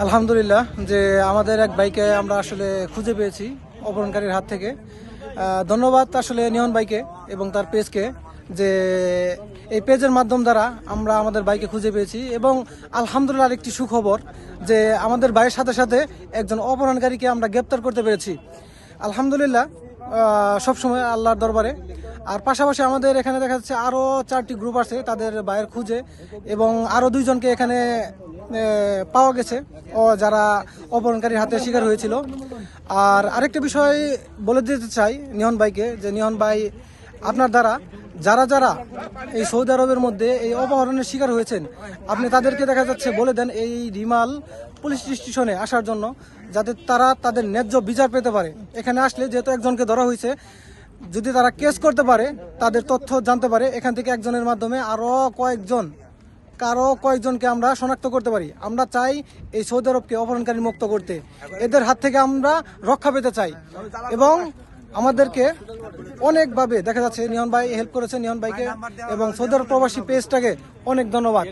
আলহামদুলিল্লাহ যে আমাদের এক ভাইকে আমরা আসলে খুঁজে পেয়েছি অপহরণকারীর হাত থেকে। ধন্যবাদ আসলে নিয়ন ভাইকে এবং তার পেজকে, যে এই পেজের মাধ্যম দ্বারা আমরা আমাদের ভাইকে খুঁজে পেয়েছি। এবং আলহামদুলিল্লাহ আরেকটি সুখবর যে আমাদের ভাইয়ের সাথে সাথে একজন অপহরণকারীকে আমরা গ্রেপ্তার করতে পেরেছি। আলহামদুলিল্লাহ সবসময় আল্লাহর দরবারে। আর পাশাপাশি আমাদের এখানে দেখা যাচ্ছে আরও 4টি গ্রুপ আছে তাদের ভাইয়ের খুঁজে, এবং আরও 2জনকে এখানে পাওয়া গেছে ও যারা অপহরণকারীর হাতে শিকার হয়েছিল। আর আরেকটা বিষয় বলে দিতে চাই নিহন ভাইকে, যে নিহন ভাই আপনার দ্বারা যারা যারা এই সৌদি আরবের মধ্যে এই অপহরণের শিকার হয়েছেন, আপনি তাদেরকে দেখা যাচ্ছে বলে দেন এই রিমাল পুলিশ স্টেশনে আসার জন্য, যাতে তারা তাদের ন্যায্য বিচার পেতে পারে। এখানে আসলে যেহেতু একজনকে ধরা হয়েছে, যদি তারা কেস করতে পারে, তাদের তথ্য জানতে পারে, এখান থেকে একজনের মাধ্যমে আরও কয়েকজনকে আমরা শনাক্ত করতে পারি। আমরা চাই এই সৌদি আরবকে অপহরণকারী মুক্ত করতে, এদের হাত থেকে আমরা রক্ষা পেতে চাই। এবং আমাদেরকে অনেকভাবে দেখা যাচ্ছে নিহন ভাই হেল্প করেছে, নিহন ভাইকে এবং সৌদি আরব প্রবাসী পেজটাকে অনেক ধন্যবাদ।